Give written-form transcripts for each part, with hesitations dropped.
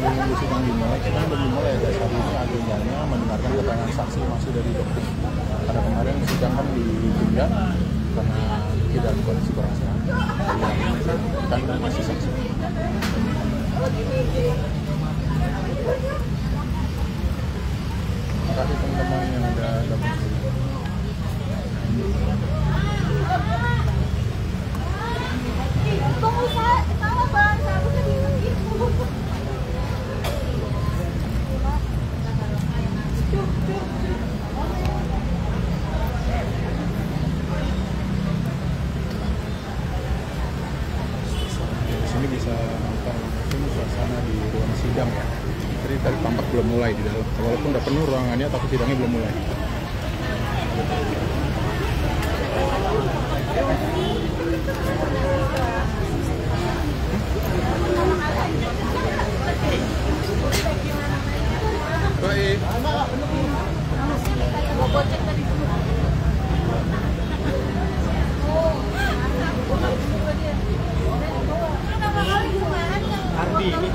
menunggu sidang dimulai, kita belum dimulai guys. Hari ini agendanya mendengarkan keterangan saksi masih dari dokter. Karena kemarin sidang kan ditunda karena tidak ada kondisi kurang sehat. Jadi kan masih saksi. Terima kasih teman-teman yang udah gabung. Ini bisa nonton langsung suasana di ruang sidang ya. Jadi dari tampak belum mulai di dalam. Walaupun udah penuh ruangannya, tapi sidangnya belum mulai. Baik. Ardi ini.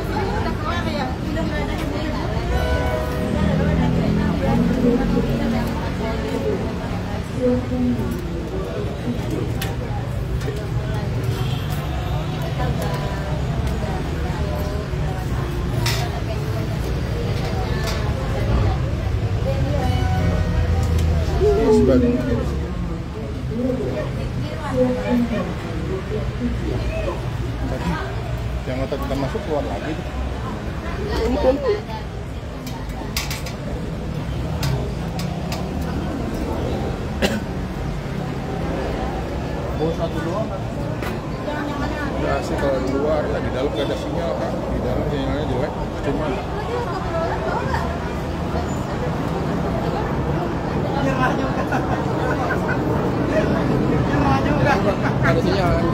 Sebagai tadi yang otak kita masuk keluar lagi tuh. Oh, satu doang. Udah sih kalau di luar, nah, di dalam gak ada sinyal kan, di dalam sinyalnya jelek, cuma Nyerah juga. Nyerah juga. ada sinyal kan.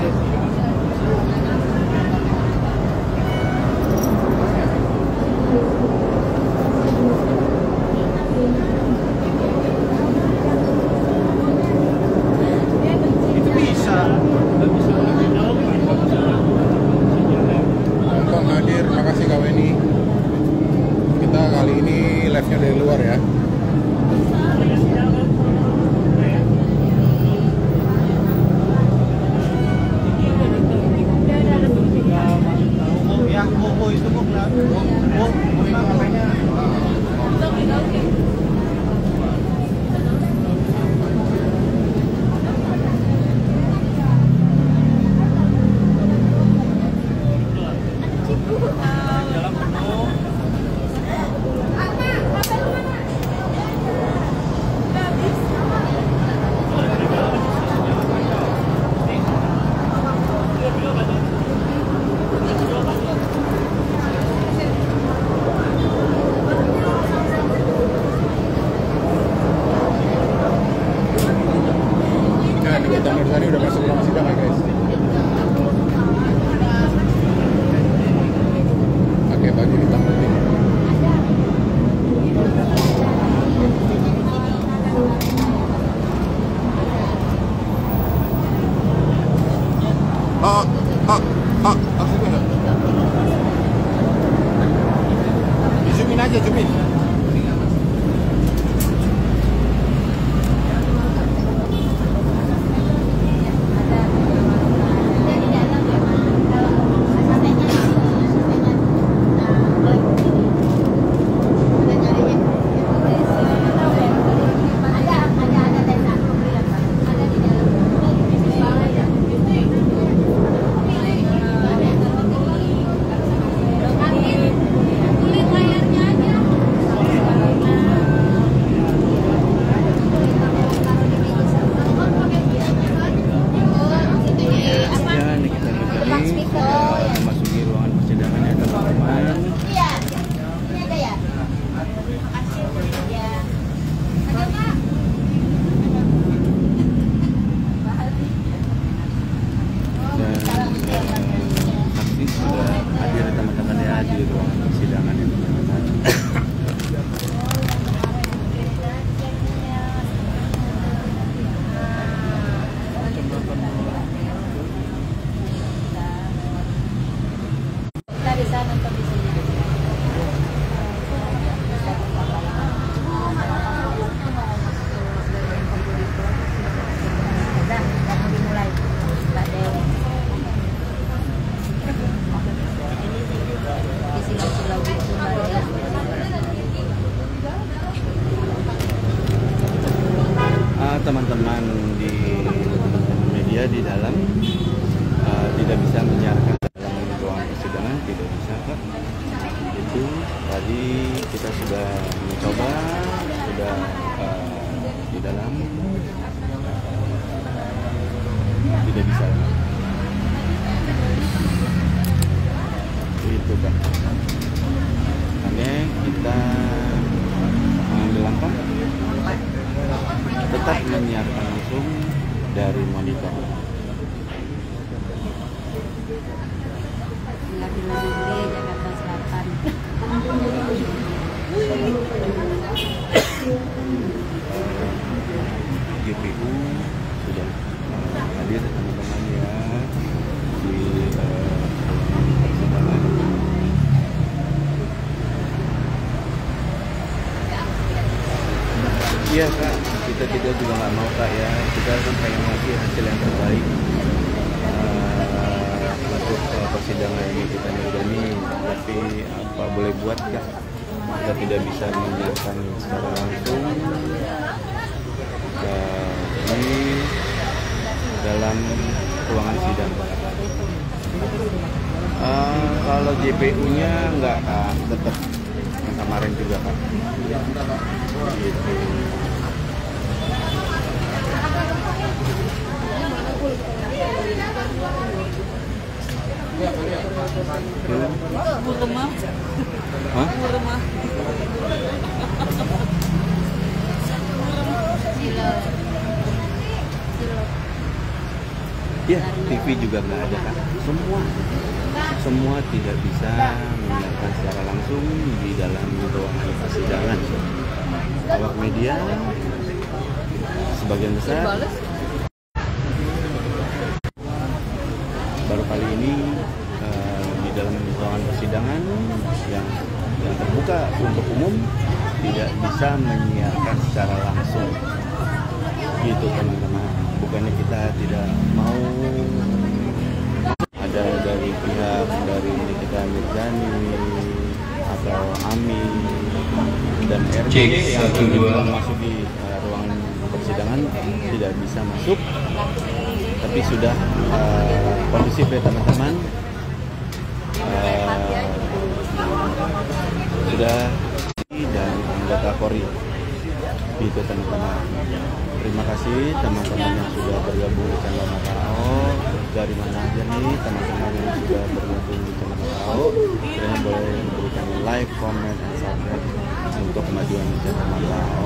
Itu bisa. Nonton hadir, makasih Kak Weni. Kita kali ini live-nya dari luar ya. Oh, itu kok namanya. Nah, ini kita tadi udah masuk ruang sidang ya guys. Pakai baju hitam putih. Zoomin aja, zoomin. itu tadi kita sudah mencoba, sudah di dalam tidak bisa itu kan. Makanya kita mengambil langkah tetap menyiarkan langsung dari monitor. Jakarta Selatan. GPU sudah hadir teman-teman ya di persidangan. Iya Kak, kita juga nggak mau Kak ya, kita kan pengen ngasih hasil yang terbaik untuk persidangan ini kita jalani, tapi apa boleh buat Kak, kita tidak bisa menyiarkan secara langsung ini dalam ruangan sidang. Kalau JPU-nya nggak Kak, tetap yang kemarin juga Kak. Gitu. Rumah. Hah? Rumah. Ya, TV juga nggak ada Kak. Semua tidak bisa menyiarkan secara langsung di dalam ruangan persidangan. Awak media sebagian besar baru kali ini di dalam ruangan persidangan yang terbuka untuk umum tidak bisa menyiarkan secara langsung. Gitu teman-teman. Bukannya kita tidak mau ada dari pihak dari Nikita Mirzani atau Ami dan RJ yang belum masuk di ruangan persidangan tidak bisa masuk, tapi sudah kondusif ya teman-teman, sudah dan anggota Polri itu teman-teman. Terima kasih teman-teman yang sudah bergabung di channel Mata AO. Dari mana aja nih teman-teman yang sudah bergabung di channel Mata AO, kalian boleh memberikan like, comment, dan subscribe untuk kemajuan channel Mata AO.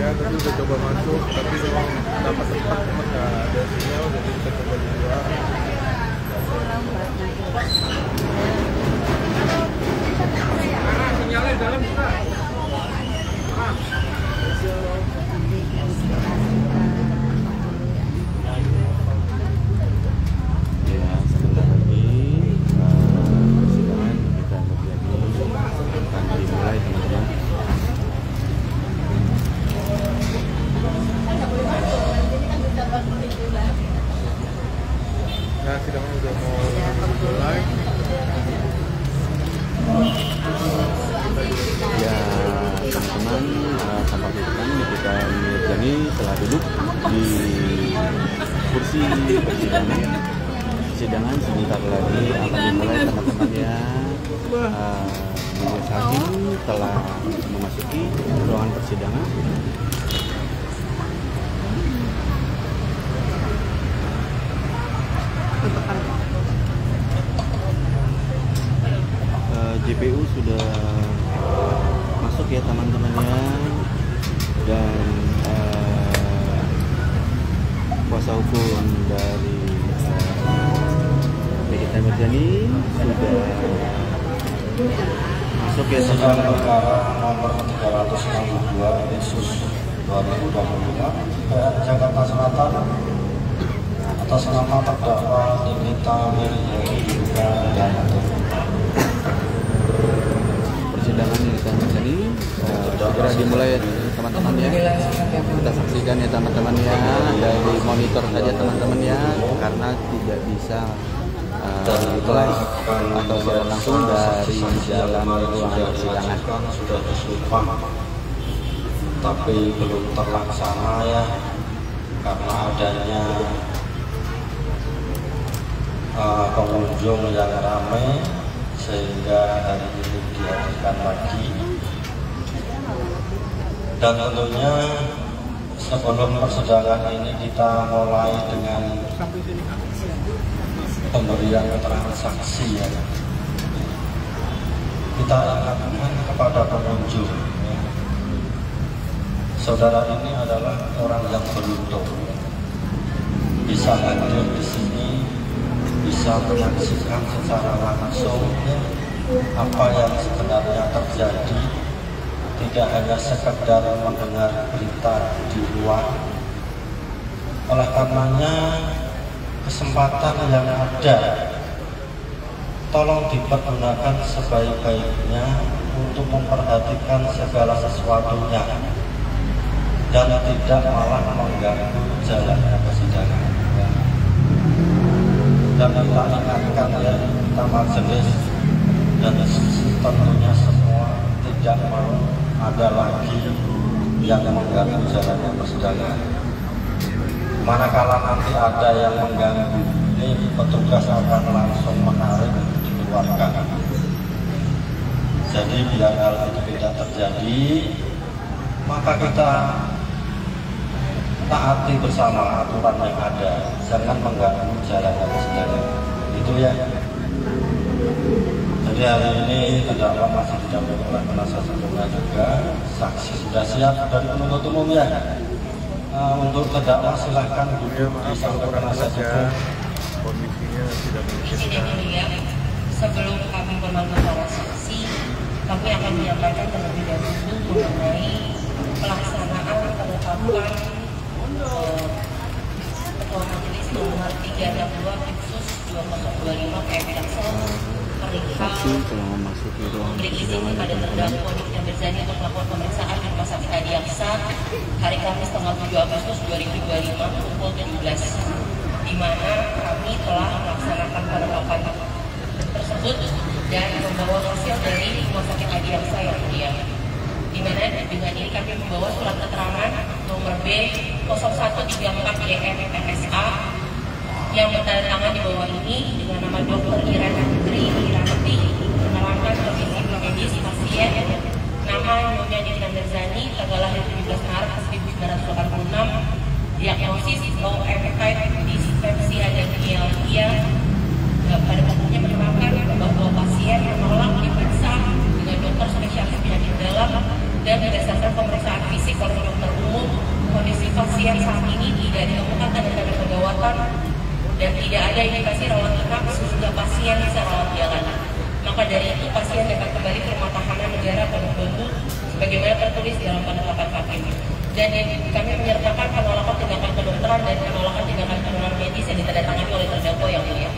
Ya tadi udah coba masuk, tapi memang dapat tempat nggak ada sinyal, jadi kita coba di luar. Sinyalnya dalam juga. Ya, sebentar lagi persidangan kita akan dimulai teman-teman. Nah, sidangnya udah mau mulai. Ya teman-teman, sampai depan Nikita Mirzani telah duduk di kursi persidangan. Persidangan sebentar lagi akan dimulai teman-teman ya. Majelis hakim telah memasuki ruangan persidangan. JPU sudah masuk ya teman-teman ya, dan kuasa hukum dari Nikita Mirzani sudah masuk ya teman-teman. Perkara nomor 362 Yesus 2025 Jakarta Selatan atas nama terdakwa Nikita Wirjoyoga dan Persidangan ini tadi segera dimulai teman-teman ya. Kita saksikan ya teman-teman ya, dari monitor saja teman-teman ya, karena tidak bisa live atau secara langsung dari dalam ruangan persidangan. Sudah disumpah, tapi belum terlaksana ya, karena adanya pengunjung yang ramai, sehingga hari ini dihadirkan lagi. Dan tentunya sebelum persidangan ini kita mulai dengan pemberian keterangan saksi ya. Kita ingatkan kepada pengunjung ya. Saudara ini adalah orang yang beruntung, bisa hadir di sini, bisa menyaksikan secara langsung ya, apa yang sebenarnya terjadi, tidak hanya sekedar mendengar berita di luar. Oleh karenanya kesempatan yang ada tolong dipergunakan sebaik-baiknya untuk memperhatikan segala sesuatunya dan tidak malah mengganggu jalannya persidangan. Dan kita ingatkan ya, kita majelis dan tentunya semua tidak mau ada lagi yang mengganggu jalannya persidangan. Manakala nanti ada yang mengganggu, ini petugas akan langsung menarik untuk dikeluarkan. Jadi biar hal itu tidak terjadi, maka kita taati bersama aturan yang ada, jangan mengganggu jalannya persidangan. Itu ya. Jadi hari ini terdakwa masih didampingi oleh penasihat hukumnya juga, saksi sudah siap dari penuntut umum ya. Untuk terdakwa silahkan duduk di samping penasihat hukum. Komisinya tidak sebelum kami memanggil para saksi, kami akan menyampaikan terlebih dahulu mengenai pelaksanaan penetapan Ketua Majelis nomor 362 Khusus 2025 PM Jaksel perihal memberi izin kepada terdakwa Nikita Mirzani untuk melakukan pemeriksaan di Rumah Sakit Adi Aksa hari Kamis tanggal 7 Agustus 2025 pukul 17, di mana kami telah melaksanakan penetapan tersebut dan membawa hasil dari Rumah Sakit Adi Aksa yang mulia, di mana dengan ini kami membawa surat keterangan nomor B0134 YM-MSA yang bertanda di bawah ini dengan nama Dr. Irana Putri Wiranti, menerangkan kondisi medis pasien, nama Nyonya Nikita Mirzani, tanggal lahir 17 Maret 1986, diagnosis OM-type dispepsia dan myalgia. Pada pokoknya menerangkan bahwa pasien menolak diperiksa dengan dokter spesialis penyakit dalam, dan berdasarkan pemeriksaan fisik oleh dokter umum, kondisi pasien saat ini tidak ditemukan tanda-tanda kegawatan dan tidak ada indikasi rawat inap sehingga pasien bisa rawat jalan. Maka dari itu pasien dapat kembali ke rumah tahanan negara Pondok Bambu sebagaimana tertulis dalam penetapan hakim. Dan kami menyertakan penolakan tindakan kedokteran dan penolakan tindakan penurunan medis yang ditandatangani oleh terdakwa yang mulia.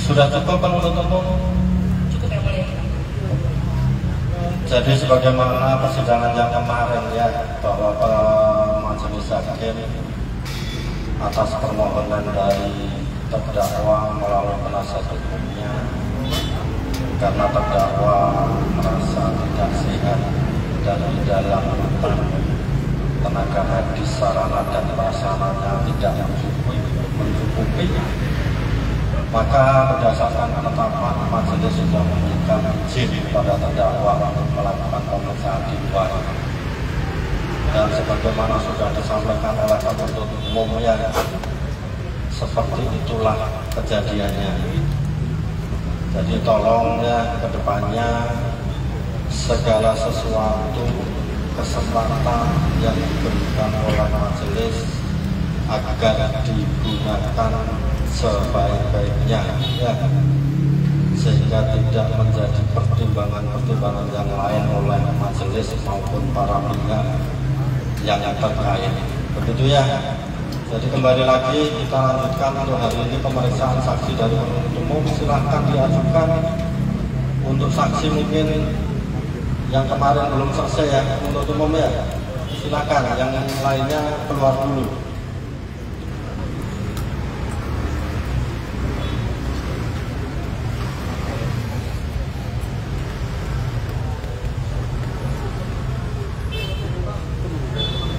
Sudah cukup penuntut umum? Cukup yang mulia. Jadi sebagaimana persidangan yang kemarin ya, bahwa majelis hakim atas permohonan dari terdakwa melalui penasihat hukumnya, karena terdakwa merasa tidak sehat dan di dalam tenaga medis sarana dan prasarananya tidak mencukupi, maka berdasarkan penetapan majelis sudah memberikan izin kepada terdakwa untuk melakukan pemeriksaan di luar. Dan sebagaimana sudah disampaikan oleh penuntut umum ya, seperti itulah kejadiannya. Jadi tolong ya ke depannya segala sesuatu kesempatan yang diberikan oleh majelis agar digunakan sebaik-baiknya ya. sehingga tidak menjadi pertimbangan-pertimbangan yang lain oleh majelis maupun para pihak yang terkait. Begitu ya. Jadi kembali lagi kita lanjutkan untuk hari ini pemeriksaan saksi dari penuntut umum. Silahkan diajukan untuk saksi mungkin yang kemarin belum selesai ya, penuntut umum ya. Silakan, yang lainnya keluar dulu.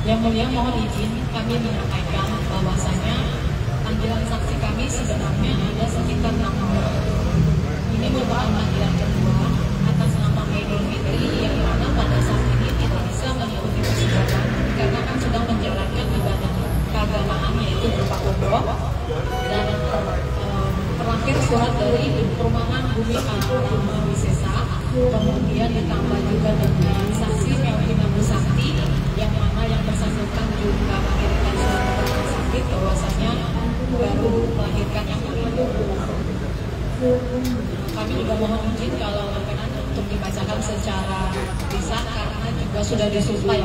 Yang mulia, mohon izin kami menyampaikan bahwasanya panggilan saksi kami sebenarnya ada sekitar 6 orang. Ini merupakan panggilan kedua atas nama Idul Fitri yang mana pada saat ini tidak bisa mengikuti persidangan karena kan sedang menjalankan ibadah keagamaan yaitu berupa umroh dan terakhir surat dari Perumahan Bumi Alama Wisesa, kemudian ditambah juga dengan saksi Melvina Busakti yang mana yang bersangkutan juga mengirimkan surat keterangan sakit bahwasanya baru melahirkan yang kedua. Kami juga mohon izin kalau berkenan untuk dibacakan secara lisan karena juga sudah disuplai.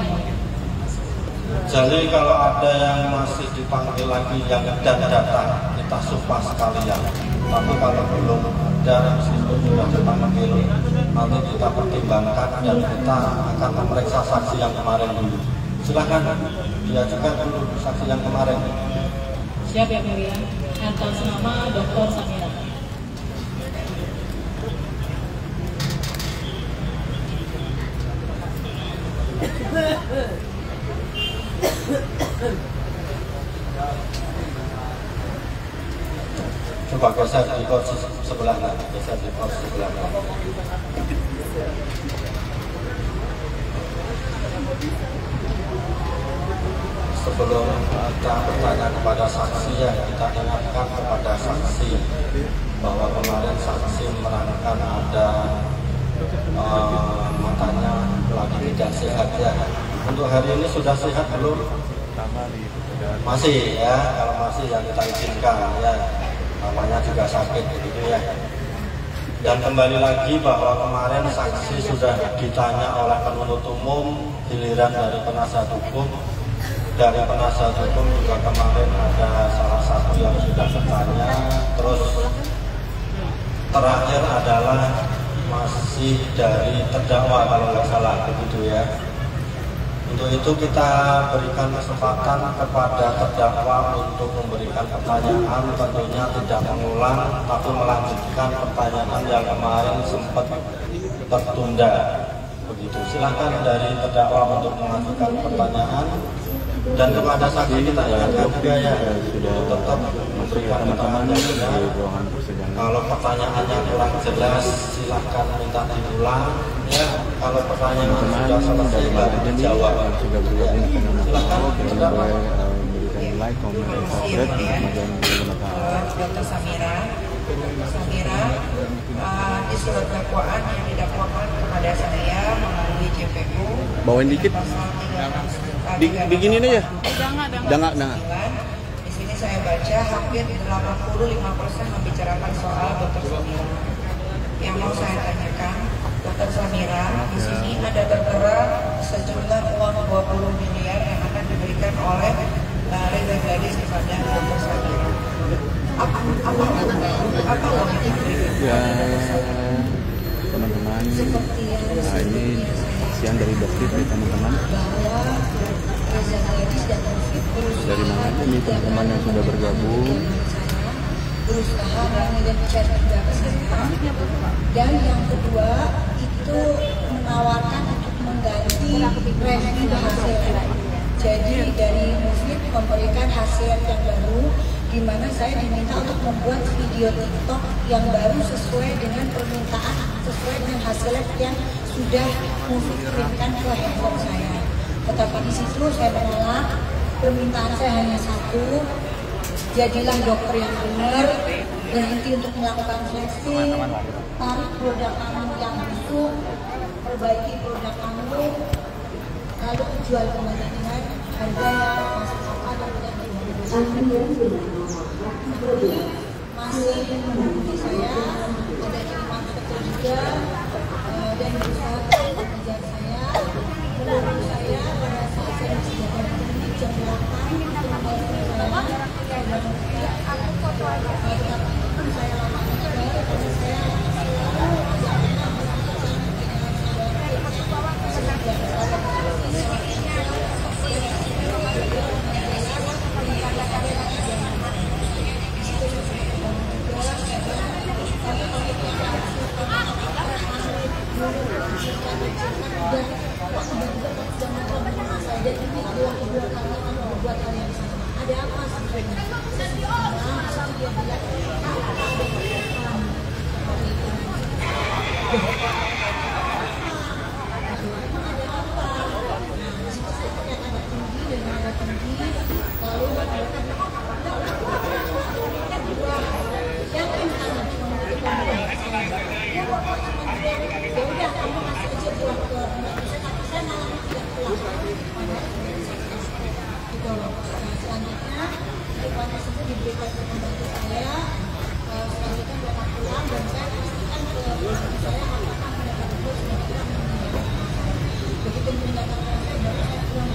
Jadi kalau ada yang masih dipanggil lagi yang dan datang, kita sumpah sekalian. Tapi kalau belum ada, meskipun sudah dipanggil, nanti kita pertimbangkan dan kita akan memeriksa saksi yang kemarin dulu. Silakan diajukan dulu saksi yang kemarin. Siap ya mulia. Atas nama Dr. Samira. Coba geser di kursi sebelah kanan, geser di kursi sebelah kanan. Sebelum kita bertanya kepada saksi, ya kita ingatkan kepada saksi bahwa kemarin saksi menerangkan ada matanya lagi tidak sehat ya. Untuk hari ini sudah sehat belum? Masih ya, kalau masih ya kita izinkan ya. Namanya juga sakit begitu ya. Dan kembali lagi bahwa kemarin saksi sudah ditanya oleh penuntut umum, giliran dari penasihat hukum. Dari penasihat hukum juga kemarin ada salah satu yang sudah bertanya. Terus terakhir adalah masih dari terdakwa kalau nggak salah begitu ya. Untuk itu kita berikan kesempatan kepada terdakwa untuk memberikan pertanyaan, tentunya tidak mengulang tapi melanjutkan pertanyaan yang kemarin sempat tertunda. Begitu. Silakan dari terdakwa untuk mengajukan pertanyaan. Dan kepada saksi kita ingatkan juga ya, tetap memberikan keterangan yang benar. Kalau pertanyaannya kurang jelas, silahkan minta diulang. Ya, kalau pertanyaan sudah selesai baru dijawab. Silahkan terdakwa. Like, comment, dan subscribe. Dr. Samira, di surat dakwaan yang didakwakan kepada saya melalui JPU. Bawain dikit. Begini aja. Jangan. Di sini saya baca hampir 85% membicarakan soal Dr. Samira. Yang mau saya tanyakan, Dr. Samira, di sini ada tertera sejumlah uang 20 miliar yang akan diberikan oleh Reza Gadis kepada Dr. Samira. Apa uang yang diberikan? Ya, teman-teman. Nah, ini siang dari dokter ya teman-teman. Dari mana aja nih teman-teman yang sudah bergabung? Berusaha mengejar dan yang kedua itu menawarkan untuk mengganti review hasil. Jadi dari Mufid memberikan hasil yang baru, di mana saya diminta untuk membuat video TikTok yang baru sesuai dengan permintaan, sesuai dengan hasil yang sudah Mufid kirimkan ke handphone saya. Tetapi di situ saya menolak, permintaan saya hanya satu, jadilah dokter yang benar, berhenti untuk melakukan flexing, tarik produk kamu yang busuk, perbaiki produk kamu, lalu jual kembali dengan harga yang masuk akal dan tidak masih menghubungi saya, ada yang foto juga dan berusaha untuk mengejar saya. Menurut saya pada saat saya masih jalan ini jam 8 itu menelpon saya lama sekali karena saya dan ini adalah kedua kali kamu berbuat hal yang sama. Ada apa sebenarnya? Dia bilang, selanjutnya depan tersebut diberikan ke pembantu saya. Selanjutnya mereka pulang dan saya pastikan ke pembantu saya apakah mereka berdua sudah tidak meninggalkan saya. Begitu meninggalkan saya baru saya pulang.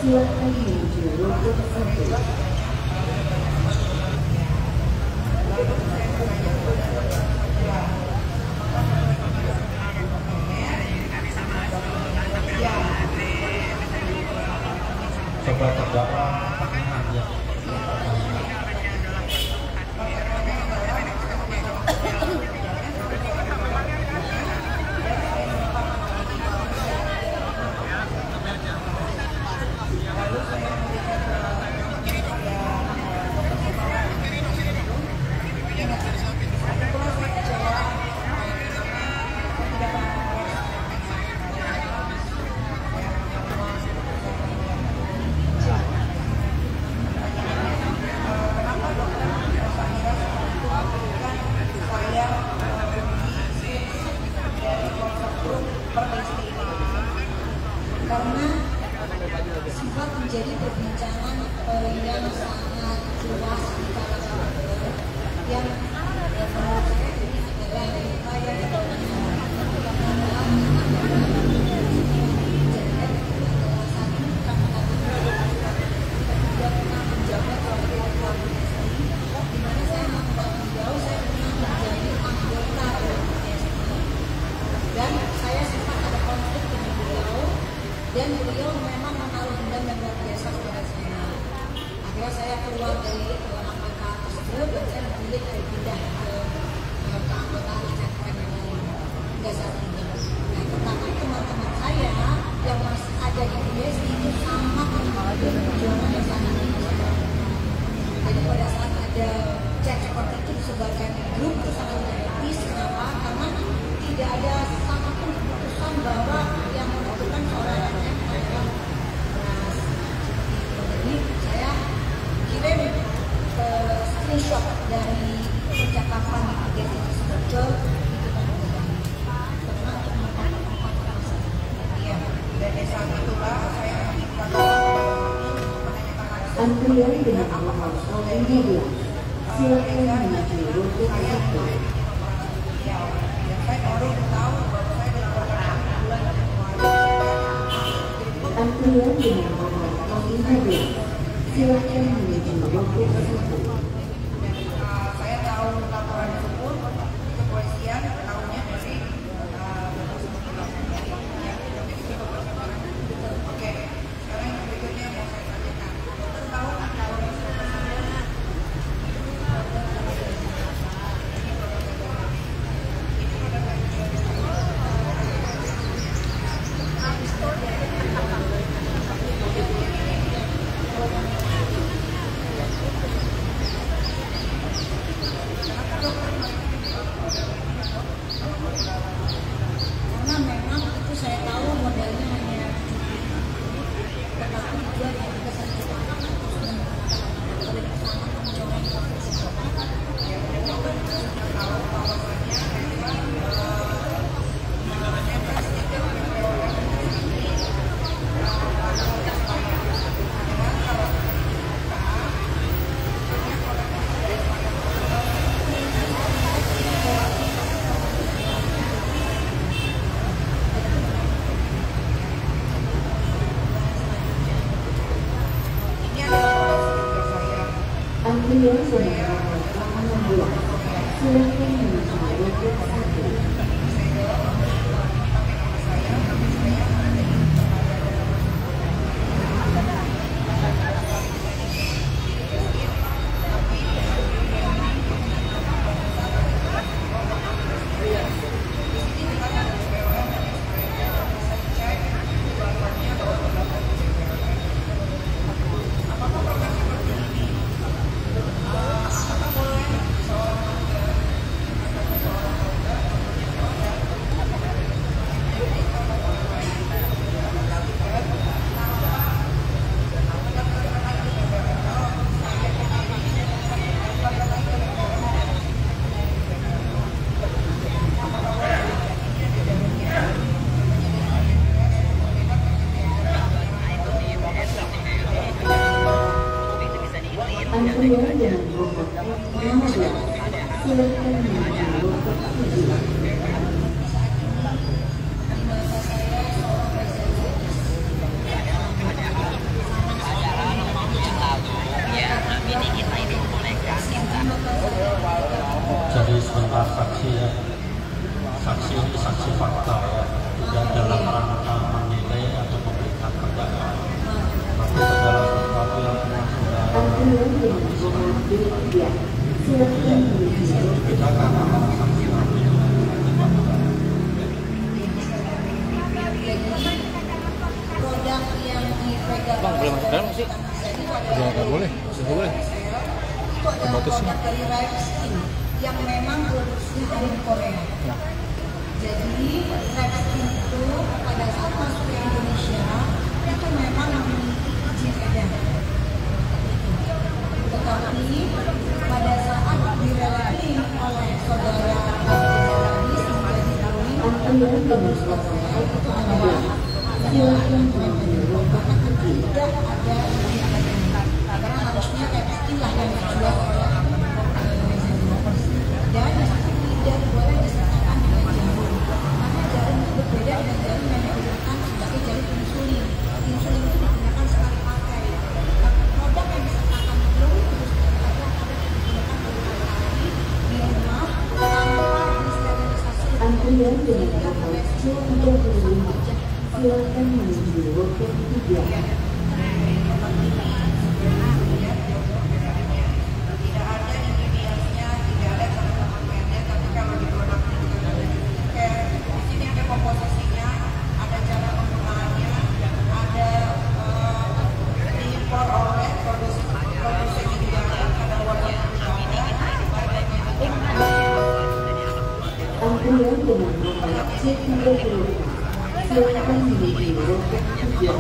Silakan menuju ruang satu. Coba terdakwa karena sempat menjadi perbincangan yang sangat luas di kalangan dokter yang menurut saya ini adalah upaya dan saya sempat ada konflik dengan beliau dan beliau memang menaruh dendam yang luar biasa kepada saya. Akhirnya saya keluar dari anggota tersebut dan saya memilih pindah ke anggota checkpoint yang lain hingga saat ini. Nah, tetapi teman-teman saya yang masih ada di BSI itu sangat menghargai perjuangan yang sangat tinggi. Jadi pada saat ada checkpoint itu disebarkan di grup itu sangat etis. Kenapa? Karena tidak ada satupun keputusan bahwa yang menentukan seorang MM adalah beras. Jadi saya kirim screenshot dari percakapan di IG tersebut ke antrian dengan alamat media Silakan menuju rukun 1. Antrian dengan nomor 15. Silakan menuju rukun 1. Saya tahu laporan tersebut kepolisian tahunya dari oke. Sekarang yang berikutnya mau saya tanyakan. Tahu karena memang itu saya tahu modelnya hanya tetapi dia yang kesakitan oleh pasangan mencoreng Antrian dengan nomor 16. Silakan menuju rukun 1. Antrian dengan nomor 15. Silakan menuju rukun 7. Jadi sebentar saksi ya, saksi ini saksi fakta ya, tidak dalam rangka menilai atau memberikan terdakwa. Tapi segala sesuatu yang sudah Antrian dengan nomor 3. Silakan menuju rukun 7. produk yang dipegang Bang, boleh masuk dalam sih? Ya, nggak boleh. Nggak boleh. itu adalah Pembatasnya. produk dari Ripskin yang memang produksi dari Korea. Nah, Jadi Ripskin itu pada saat masuk ke Indonesia itu memang memiliki izin edar. Tetapi pada saat direlati oleh saudara Abdul menjadi drawing Antrian dengan nomor 16. Silakan menuju rukun 7. tidak ada izin edar. Karena harusnya Ripskin lah yang dijual oleh dan tidak boleh disertakan dengan jarum. Karena jarum itu berbeda dengan jarum yang digunakan sebagai jarum insulin. Insulin itu digunakan sekali pakai. Produk yang disertakan itu harus digunakan berkali-kali di rumah tanpa disterilisasi. Antrian dengan nomor 35. Silakan menuju rukun 3. Tidak ada ingredientsnya, tidak ada cara pemakaiannya, tapi kalau di produk itu kayak di sini ada komposisinya, ada cara penggunaannya, ada diimpor oleh produsen juga ada warna Antrian dengan nomor 35. Silakan menuju rukun 3.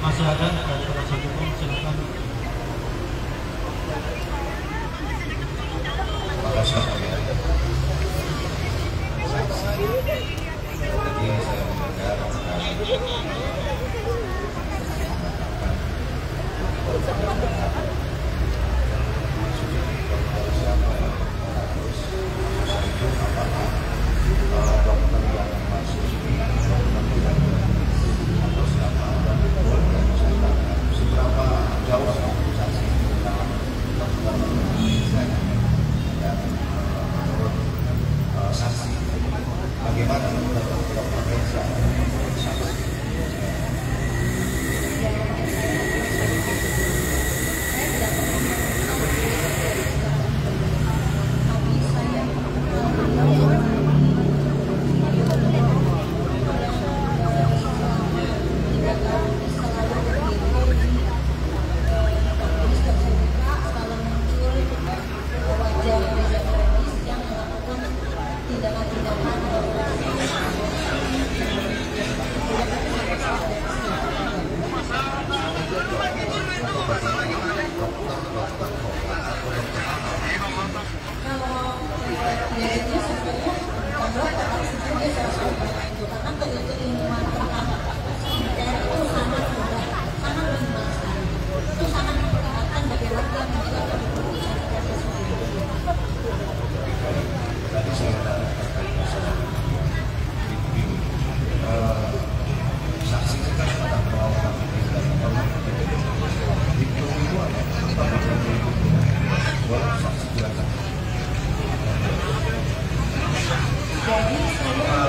masih ada dari penasihat hukum. Maka saya jadi saya mendengar dokter yang masuk atau siapa dan boleh saya tanya seberapa jauh saksi dalam dokter dan menurut saksi bagaimana menurut dokter Reza saksi.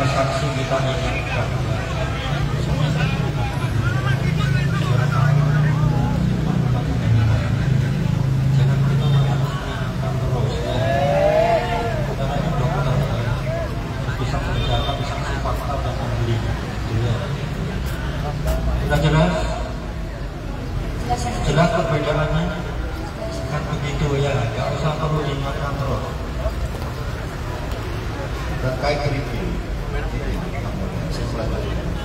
Saksi kita menyampaikan sudah jelas perbedaannya kan begitu ya, nggak usah perlu diingatkan terus terkait review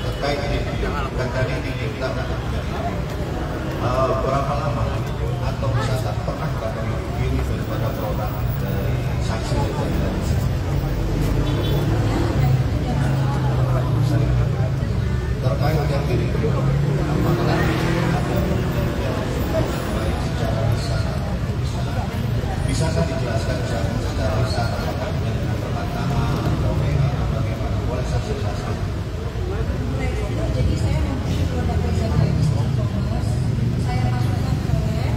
terkait review dan tadi diminta berapa lama atau misalkan pernah nggak review daripada produk dari saksi dari terkait yang review apakah ada baik secara lisan maupun bisakah dijelaskan secara lisan apakah dengan perkataan atau WA atau bagaimana boleh saksi-saksi. Jadi saya mempunyai produk Reza Gratis di e-commerce, saya masukkan ke web,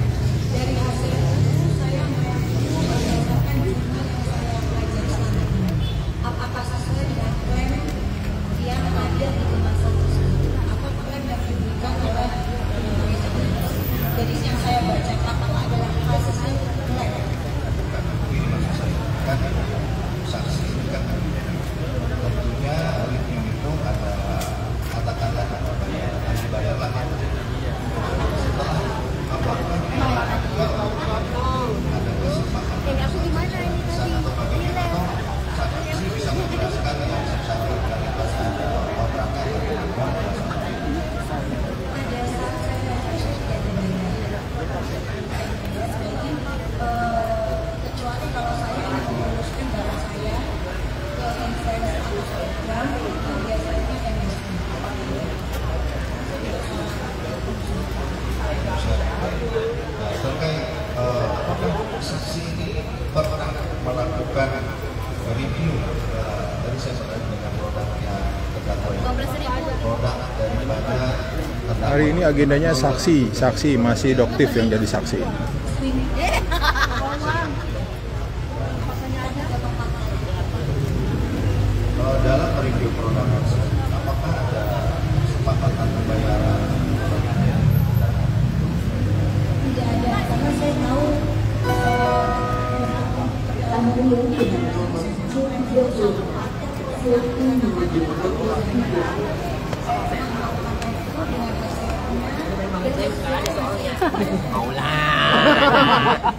dari hasil itu saya mereview berdasarkan jumlah yang saya pelajari selama ini. Apakah sesuai dengan klaim yang ada di kemasan tersebut atau klaim yang diberikan oleh Reza Gratis. Jadi yang saya bacakan adalah hasil klaim. Ini maksud saya kan saksi ini kan tentunya review itu ada katakanlah akan dibayarlah setelah apakah ada kesepakatan atau bagaimana atau saksi bisa menjelaskan yang secara legalitas ada kontraknya Pada saat saya sudah dibayar, jadi kecuali kalau saya menguruskan barang saya ke invoice atau program itu biasanya MSP. terkait apakah saksi ini pernah melakukan review dari saya terkait dengan produk yang terdakwa produk daripada terdakwa. Hari ini agendanya saksi masih doktif yang jadi saksi. Dalam review produk tersebut, apakah ada kesepakatan pembayaran? Tidak ada, karena saya tahu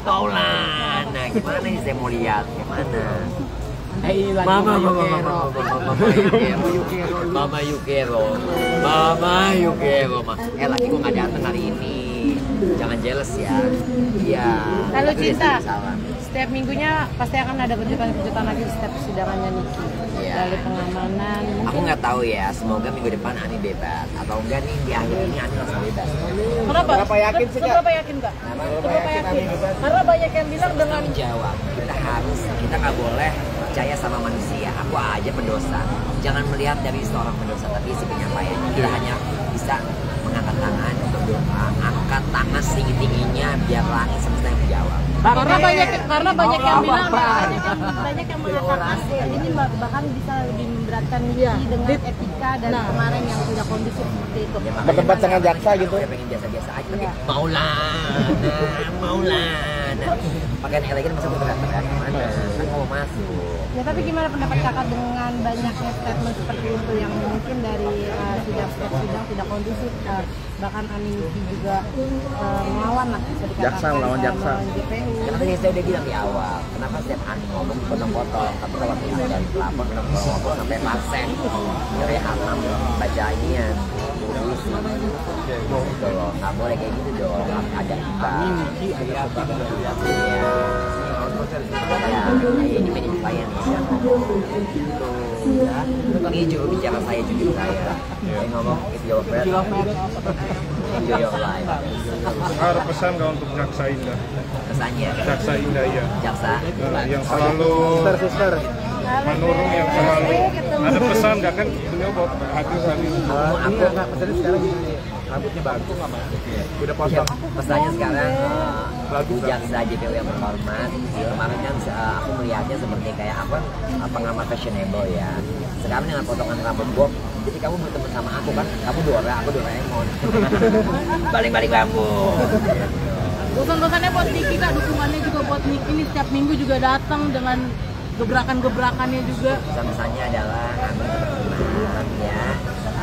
Kaulan. Nah, gimana nih saya mau lihat gimana? Mama Yukero. Laki gua nggak datang hari ini. jangan jealous ya. Iya. Kalau tapi Cinta, dia salah. setiap minggunya pasti akan ada kejutan-kejutan lagi setiap persidangannya Niki. Iya. Dari pengamanan. Aku nggak tahu ya, semoga minggu depan Ani bebas atau enggak nih di akhir ini Ani langsung bebas. Kenapa? Berapa yakin sih, Kak? Seberapa yakin, Kak? Seberapa yakin? Karena banyak yang bilang dengan Menjawab, kita nggak boleh percaya sama manusia. Aku aja pendosa. Jangan melihat dari seorang pendosa, tapi isi penyampaiannya. Kita hanya bisa mengangkat tangan untuk doa, angkat tangan setinggi-tingginya biar langit semesta yang menjawab. karena banyak yang bilang banyak yang mengatakan ini bahkan bisa lebih memberatkan Niki dengan etika dan kemarin yang tidak kondusif seperti itu. Ya, Berdebat dengan jaksa gitu. Saya pengen biasa-biasa aja, tapi Maulana. Pakaian elegan masa gue teriak-teriak kemana? Kan mau masuk. Ya tapi gimana pendapat kakak dengan banyaknya statement seperti itu yang mungkin dari sidang tidak kondusif, bahkan Ani Niki juga melawan lah bisa dikatakan. Jaksa, melawan jaksa. GPU. Karena tadi saya udah bilang di awal, kenapa setiap Ani ngomong dipotong-potong, tapi kalau pihak dari pelapor kenapa kalau ngomong sampai pasien dari alam baca inian tulis gitu loh, nggak boleh kayak gitu dong, ada kita ini menjadi klien ya ini juru bicara saya jujur saya ngomong if your friend enjoy your life. Ada pesan nggak untuk Jaksa Indah? Pesannya Jaksa Indah ya. jaksa Yang selalu Sister. menurung, yang selalu ada pesan nggak kan? Beliau buat hadir hari ini. aku Pesannya sekarang gini, rambutnya bagus sama. Udah ya, potong. pesannya sekarang jaksa JPU yang terhormat. Kemarin kan aku melihatnya seperti kayak apa pengamat fashionable ya. Sekarang dengan potongan rambut bob, jadi kamu berteman sama aku kan? Kamu Dora, aku Doraemon. Balik-balik rambut. Bosan-bosannya buat Niki Kak, dukungannya juga buat Niki nih setiap minggu juga datang dengan gebrakan-gebrakannya juga. Pesan-pesannya adalah kami tetap tenang ya.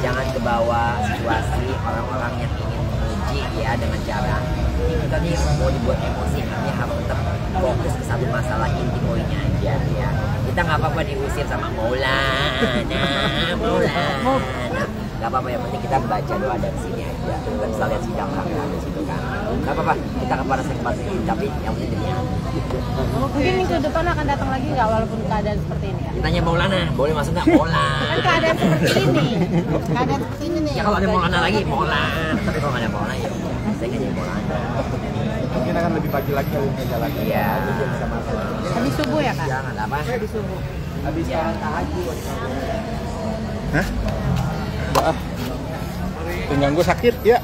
Jangan kebawa situasi orang-orang yang ingin menguji ya dengan cara kita nih mau dibuat emosi, kami harus tetap fokus ke satu masalah inti poinnya aja ya. Kita nggak apa-apa diusir sama Maulana, nggak apa-apa, yang penting kita baca doa dari sini aja. Kita bisa lihat sidang fakta di situ kan. Nggak apa-apa, kita kepada ini, tapi yang penting demi Mungkin minggu depan akan datang lagi nggak walaupun keadaan seperti ini Kak? Tanya Maulana, boleh masuk nggak Maulana? Kan keadaan seperti ini. Keadaan seperti ini nih. Ya kalau ada Maulana lagi, Maulana. Tapi kalau nggak ada Maulana ya saya nggak jadi Maulana. Mungkin akan lebih pagi lagi kalau kerja lagi. Iya. Habis subuh ya Kak? Jangan apa? Habis subuh. Habis sholat tahajud. Hah? Udah. Pinggang gue sakit ya.